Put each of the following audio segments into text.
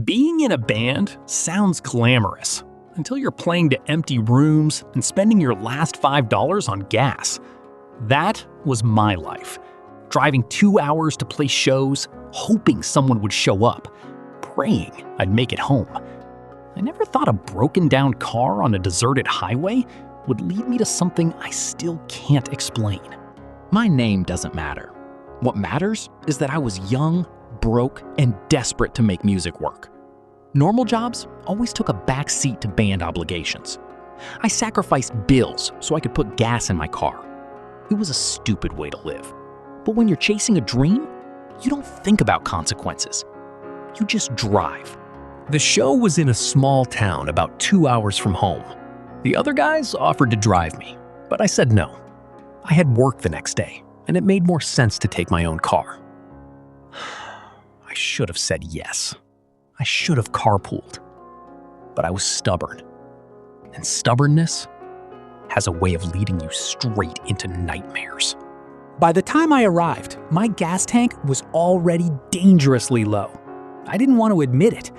Being in a band sounds glamorous until you're playing to empty rooms and spending your last $5 on gas. That was my life. Driving 2 hours to play shows, hoping someone would show up, praying I'd make it home. I never thought a broken down car on a deserted highway would lead me to something I still can't explain. My name doesn't matter. What matters is that I was young, broke, and desperate to make music work. Normal jobs always took a back seat to band obligations. I sacrificed bills so I could put gas in my car. It was a stupid way to live. But when you're chasing a dream, you don't think about consequences. You just drive. The show was in a small town about 2 hours from home. The other guys offered to drive me, but I said no. I had work the next day, and it made more sense to take my own car. I should have said yes. I should have carpooled. But I was stubborn. And stubbornness has a way of leading you straight into nightmares. By the time I arrived, my gas tank was already dangerously low. I didn't want to admit it.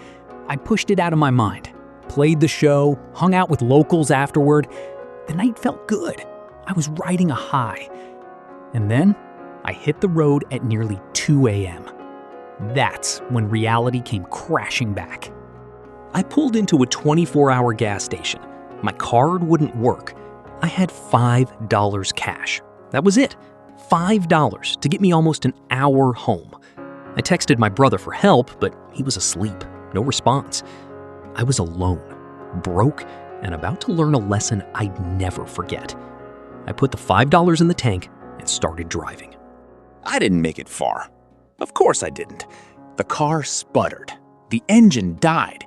I pushed it out of my mind, played the show, hung out with locals afterward. The night felt good. I was riding a high. And then I hit the road at nearly 2 a.m. That's when reality came crashing back. I pulled into a 24-hour gas station. My card wouldn't work. I had $5 cash. That was it. $5 to get me almost an hour home. I texted my brother for help, but he was asleep. No response. I was alone, broke, and about to learn a lesson I'd never forget. I put the $5 in the tank and started driving. I didn't make it far. Of course I didn't. The car sputtered. The engine died.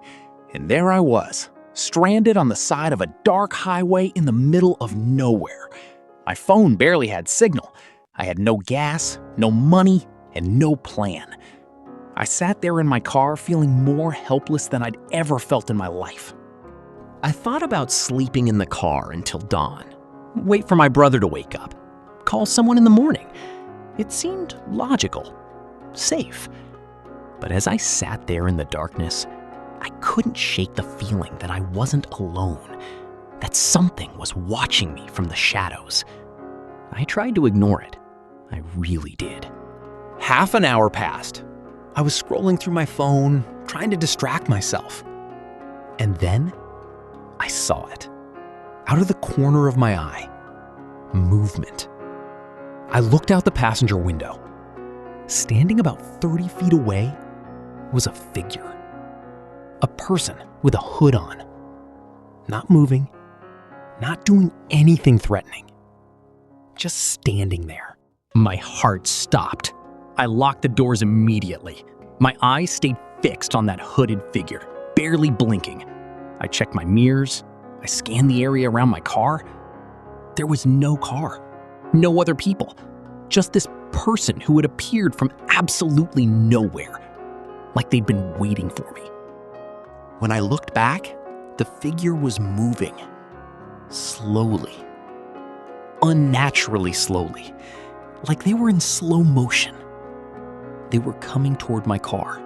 And there I was, stranded on the side of a dark highway in the middle of nowhere. My phone barely had signal. I had no gas, no money, and no plan. I sat there in my car feeling more helpless than I'd ever felt in my life. I thought about sleeping in the car until dawn, wait for my brother to wake up, call someone in the morning. It seemed logical, safe. But as I sat there in the darkness, I couldn't shake the feeling that I wasn't alone, that something was watching me from the shadows. I tried to ignore it. I really did. Half an hour passed. I was scrolling through my phone, trying to distract myself. And then I saw it. Out of the corner of my eye, movement. I looked out the passenger window. Standing about 30 feet away was a figure. A person with a hood on. Not moving, not doing anything threatening. Just standing there. My heart stopped. I locked the doors immediately. My eyes stayed fixed on that hooded figure, barely blinking. I checked my mirrors. I scanned the area around my car. There was no car, no other people, just this person who had appeared from absolutely nowhere, like they'd been waiting for me. When I looked back, the figure was moving, slowly, unnaturally slowly, like they were in slow motion. They were coming toward my car.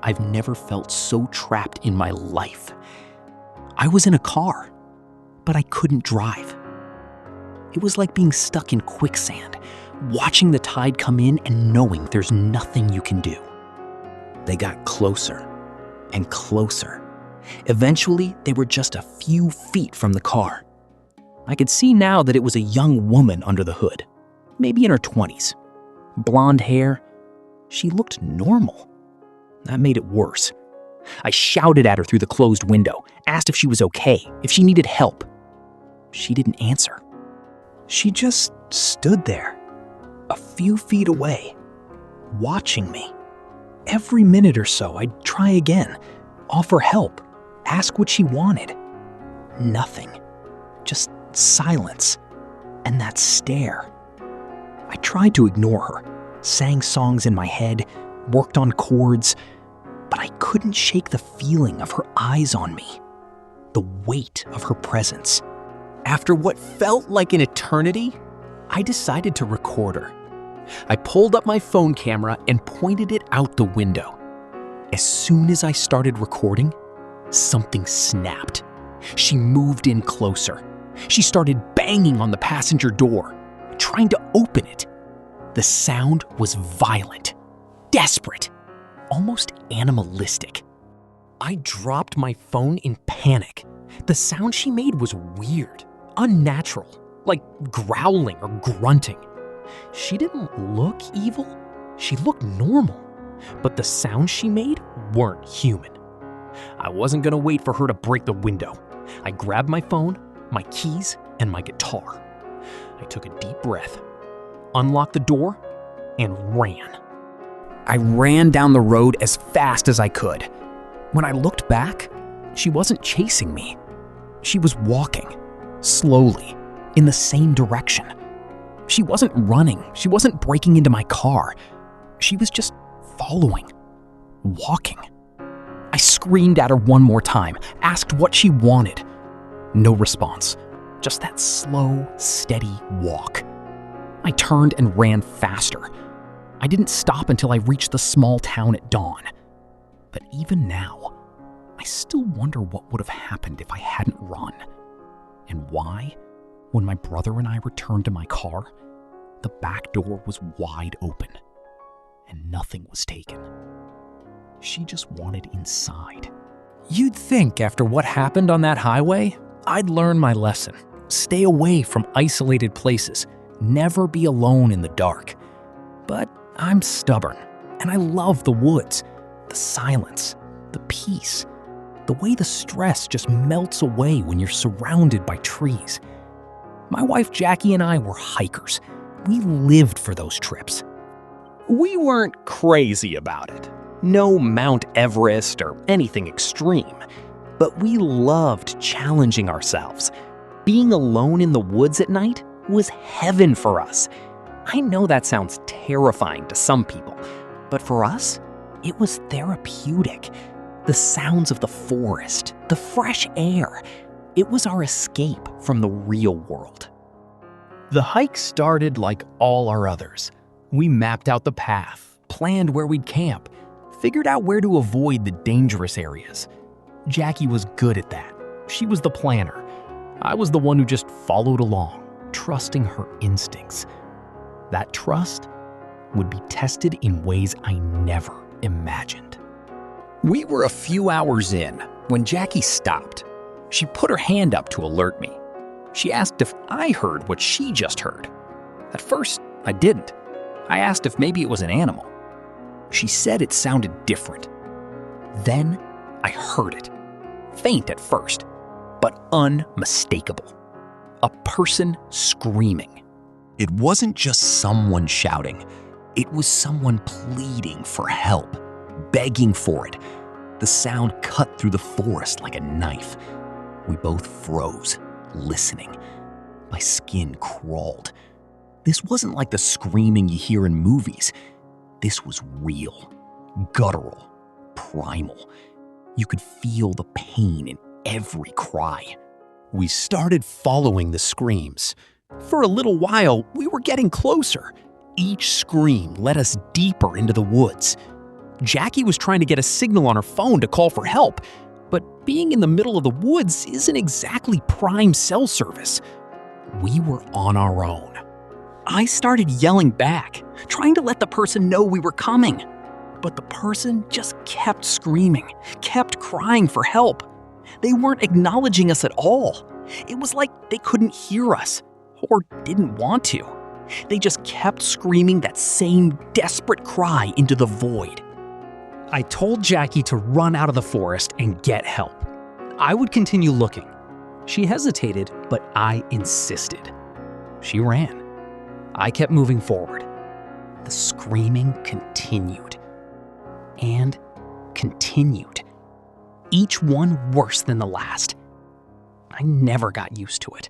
I've never felt so trapped in my life. I was in a car, but I couldn't drive. It was like being stuck in quicksand, watching the tide come in and knowing there's nothing you can do. They got closer and closer. Eventually, they were just a few feet from the car. I could see now that it was a young woman under the hood, maybe in her 20s. Blonde hair. She looked normal. That made it worse. I shouted at her through the closed window, asked if she was okay, if she needed help. She didn't answer. She just stood there, a few feet away, watching me. Every minute or so, I'd try again, offer help, ask what she wanted. Nothing. Just silence. And that stare. I tried to ignore her, sang songs in my head, worked on chords, but I couldn't shake the feeling of her eyes on me, the weight of her presence. After what felt like an eternity, I decided to record her. I pulled up my phone camera and pointed it out the window. As soon as I started recording, something snapped. She moved in closer. She started banging on the passenger door, trying to open it. The sound was violent, desperate, almost animalistic. I dropped my phone in panic. The sound she made was weird, unnatural, like growling or grunting. She didn't look evil. She looked normal, but the sounds she made weren't human. I wasn't gonna wait for her to break the window. I grabbed my phone, my keys, and my guitar. I took a deep breath, unlocked the door, and ran. I ran down the road as fast as I could. When I looked back, she wasn't chasing me. She was walking, slowly, in the same direction. She wasn't running. She wasn't breaking into my car. She was just following, walking. I screamed at her one more time, asked what she wanted. No response, just that slow, steady walk. I turned and ran faster. I didn't stop until I reached the small town at dawn. But even now, I still wonder what would have happened if I hadn't run. And why, when my brother and I returned to my car, the back door was wide open and nothing was taken. She just wanted inside. You'd think after what happened on that highway, I'd learn my lesson. Stay away from isolated places. Never be alone in the dark. But I'm stubborn, and I love the woods, the silence, the peace, the way the stress just melts away when you're surrounded by trees. My wife Jackie and I were hikers. We lived for those trips. We weren't crazy about it. No Mount Everest or anything extreme. But we loved challenging ourselves. Being alone in the woods at night was heaven for us. I know that sounds terrifying to some people, but for us, it was therapeutic. The sounds of the forest, the fresh air, it was our escape from the real world. The hike started like all our others. We mapped out the path, planned where we'd camp, figured out where to avoid the dangerous areas. Jackie was good at that. She was the planner. I was the one who just followed along, trusting her instincts. That trust would be tested in ways I never imagined. We were a few hours in when Jackie stopped. She put her hand up to alert me. She asked if I heard what she just heard. At first, I didn't. I asked if maybe it was an animal. She said it sounded different. Then I heard it. Faint at first, but unmistakable. A person screaming. It wasn't just someone shouting. It was someone pleading for help, begging for it. The sound cut through the forest like a knife. We both froze, listening. My skin crawled. This wasn't like the screaming you hear in movies. This was real, guttural, primal. You could feel the pain in every cry. We started following the screams. For a little while, we were getting closer. Each scream led us deeper into the woods. Jackie was trying to get a signal on her phone to call for help, but being in the middle of the woods isn't exactly prime cell service. We were on our own. I started yelling back, trying to let the person know we were coming. But the person just kept screaming, kept crying for help. They weren't acknowledging us at all. It was like they couldn't hear us, or didn't want to. They just kept screaming that same desperate cry into the void. I told Jackie to run out of the forest and get help. I would continue looking. She hesitated, but I insisted. She ran. I kept moving forward. The screaming continued. And continued. Each one worse than the last. I never got used to it.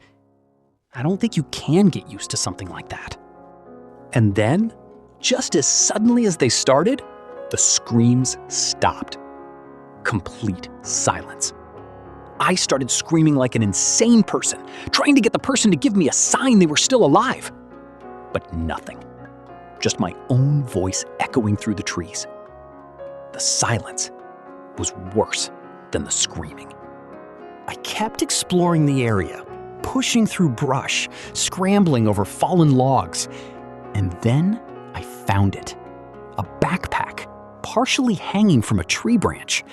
I don't think you can get used to something like that. And then, just as suddenly as they started, the screams stopped. Complete silence. I started screaming like an insane person, trying to get the person to give me a sign they were still alive. But nothing. Just my own voice echoing through the trees. the silence was worse than the screaming. I kept exploring the area, pushing through brush, scrambling over fallen logs, and then I found it. A backpack, partially hanging from a tree branch.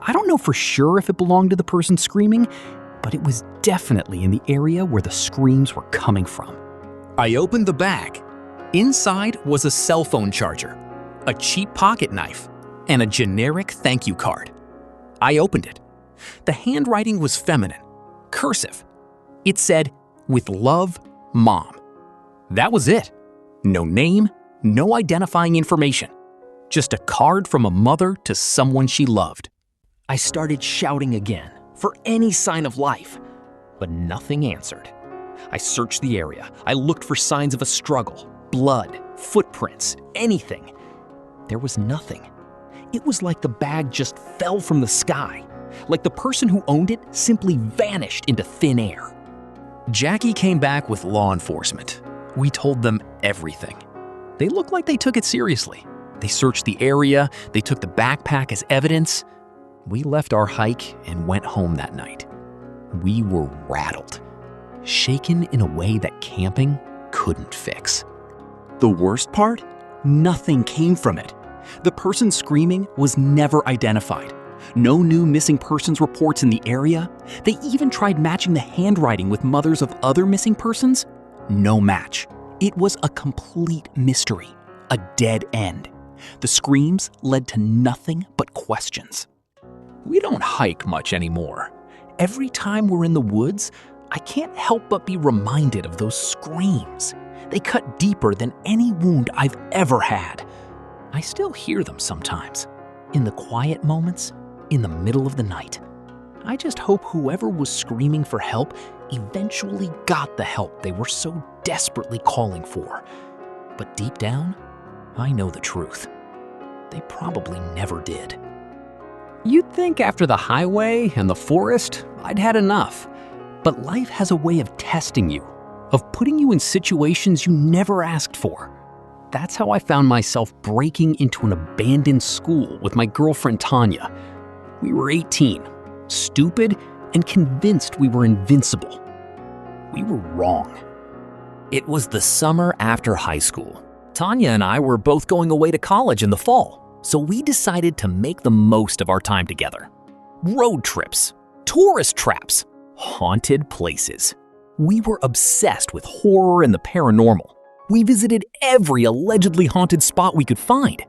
I don't know for sure if it belonged to the person screaming, but it was definitely in the area where the screams were coming from. I opened the bag. Inside was a cell phone charger, a cheap pocket knife, and a generic thank you card. I opened it. The handwriting was feminine, cursive. It said, "With love, Mom." That was it. No name, no identifying information. Just a card from a mother to someone she loved. I started shouting again for any sign of life, but nothing answered. I searched the area. I looked for signs of a struggle, blood, footprints, anything. There was nothing. It was like the bag just fell from the sky, like the person who owned it simply vanished into thin air. Jackie came back with law enforcement. We told them everything. They looked like they took it seriously. They searched the area, they took the backpack as evidence. We left our hike and went home that night. We were rattled, shaken in a way that camping couldn't fix. The worst part? Nothing came from it. The person screaming was never identified. No new missing persons reports in the area. They even tried matching the handwriting with mothers of other missing persons. No match. It was a complete mystery, a dead end. The screams led to nothing but questions. We don't hike much anymore. Every time we're in the woods, I can't help but be reminded of those screams. They cut deeper than any wound I've ever had. I still hear them sometimes, in the quiet moments, in the middle of the night. I just hope whoever was screaming for help eventually got the help they were so desperately calling for. But deep down, I know the truth. They probably never did. You'd think after the highway and the forest, I'd had enough. But life has a way of testing you, of putting you in situations you never asked for. That's how I found myself breaking into an abandoned school with my girlfriend Tanya. We were 18, stupid, and convinced we were invincible. We were wrong. It was the summer after high school. Tanya and I were both going away to college in the fall, so we decided to make the most of our time together. Road trips, tourist traps, haunted places. We were obsessed with horror and the paranormal. We visited every allegedly haunted spot we could find.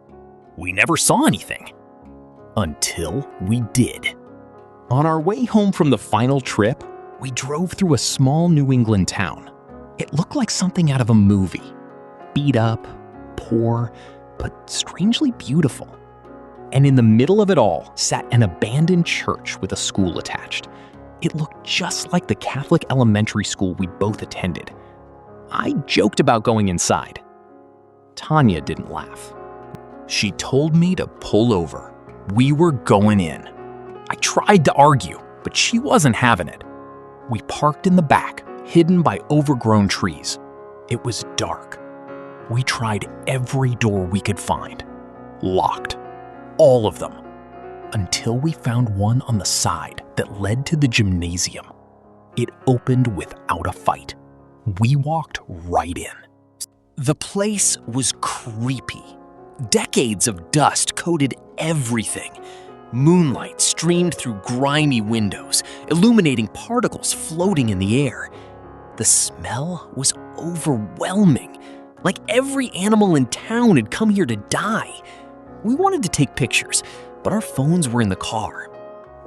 We never saw anything. Until we did. On our way home from the final trip, we drove through a small New England town. It looked like something out of a movie. Beat up, poor, but strangely beautiful. And in the middle of it all sat an abandoned church with a school attached. It looked just like the Catholic elementary school we both attended. I joked about going inside. Tanya didn't laugh. She told me to pull over. We were going in. I tried to argue, but she wasn't having it. We parked in the back, hidden by overgrown trees. It was dark. We tried every door we could find. Locked. All of them. Until we found one on the side that led to the gymnasium. It opened without a fight. We walked right in. The place was creepy. Decades of dust coated everything. Moonlight streamed through grimy windows, illuminating particles floating in the air. The smell was overwhelming, like every animal in town had come here to die. We wanted to take pictures, but our phones were in the car.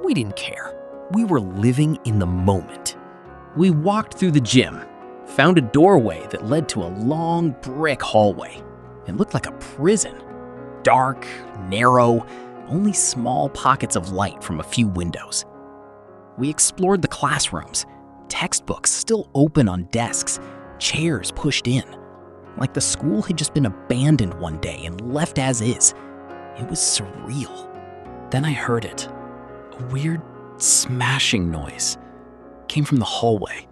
We didn't care. We were living in the moment. We walked through the gym, found a doorway that led to a long brick hallway. It looked like a prison. Dark, narrow, only small pockets of light from a few windows. We explored the classrooms, textbooks still open on desks, chairs pushed in, like the school had just been abandoned one day and left as is. It was surreal. Then I heard it, a weird smashing noise. It came from the hallway.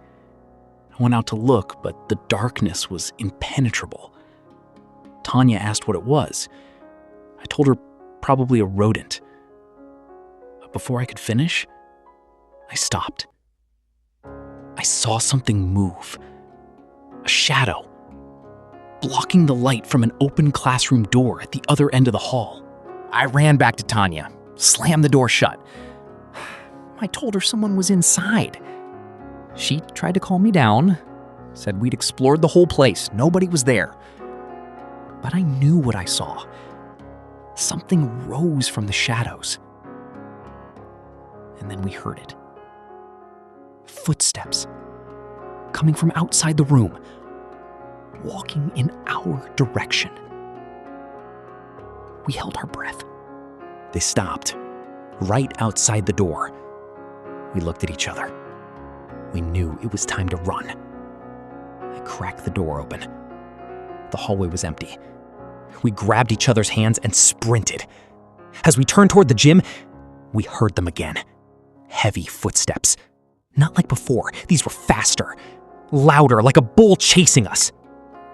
I went out to look, but the darkness was impenetrable. Tanya asked what it was. I told her probably a rodent. But before I could finish, I stopped. I saw something move. A shadow, blocking the light from an open classroom door at the other end of the hall. I ran back to Tanya, slammed the door shut. I told her someone was inside. She tried to calm me down, said we'd explored the whole place, nobody was there. But I knew what I saw. Something rose from the shadows. And then we heard it. Footsteps, coming from outside the room, walking in our direction. We held our breath. They stopped, right outside the door. We looked at each other. We knew it was time to run. I cracked the door open. The hallway was empty. We grabbed each other's hands and sprinted. As we turned toward the gym, we heard them again. Heavy footsteps. Not like before. These were faster, louder, like a bull chasing us.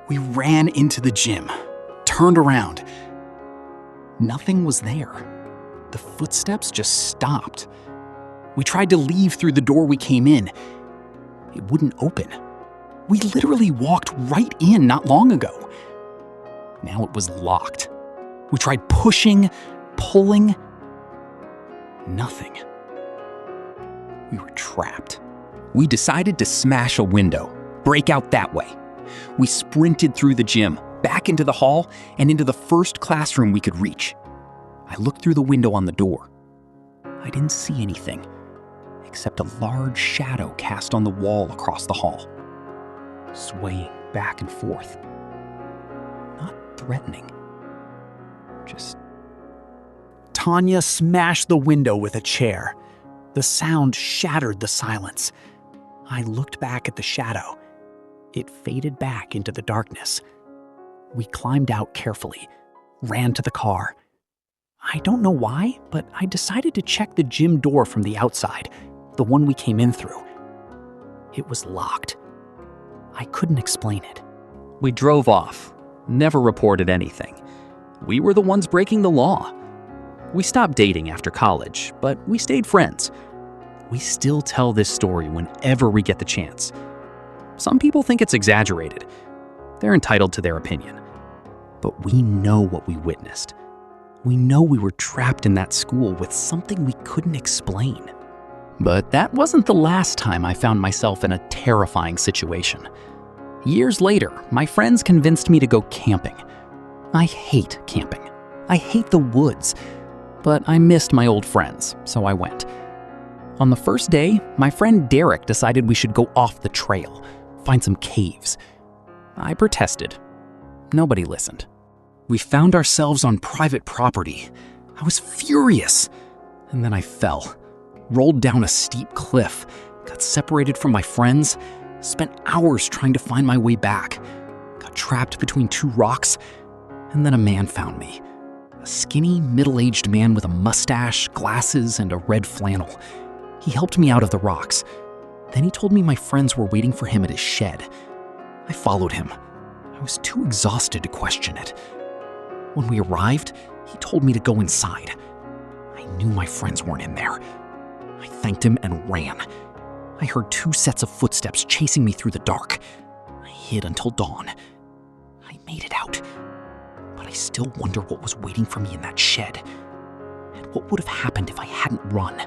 We ran into the gym, turned around. Nothing was there. The footsteps just stopped. We tried to leave through the door we came in. It wouldn't open. We literally walked right in not long ago. Now it was locked. We tried pushing, pulling. Nothing. We were trapped. We decided to smash a window, break out that way. We sprinted through the gym, back into the hall, and into the first classroom we could reach. I looked through the window on the door. I didn't see anything, except a large shadow cast on the wall across the hall, swaying back and forth. Not threatening, just... Tanya smashed the window with a chair. The sound shattered the silence. I looked back at the shadow. It faded back into the darkness. We climbed out carefully, ran to the car. I don't know why, but I decided to check the gym door from the outside, the one we came in through. It was locked. I couldn't explain it. We drove off, never reported anything. We were the ones breaking the law. We stopped dating after college, but we stayed friends. We still tell this story whenever we get the chance. Some people think it's exaggerated. They're entitled to their opinion. But we know what we witnessed. We know we were trapped in that school with something we couldn't explain. But that wasn't the last time I found myself in a terrifying situation. Years later, my friends convinced me to go camping. I hate camping. I hate the woods. But I missed my old friends, so I went. On the first day, my friend Derek decided we should go off the trail, find some caves. I protested. Nobody listened. We found ourselves on private property. I was furious. And then I fell, rolled down a steep cliff, got separated from my friends, spent hours trying to find my way back, got trapped between two rocks, and then a man found me. A skinny, middle-aged man with a mustache, glasses, and a red flannel. He helped me out of the rocks. Then he told me my friends were waiting for him at his shed. I followed him. I was too exhausted to question it. When we arrived, he told me to go inside. I knew my friends weren't in there. I thanked him and ran. I heard 2 sets of footsteps chasing me through the dark. I hid until dawn. I made it out. But I still wonder what was waiting for me in that shed. And what would have happened if I hadn't run.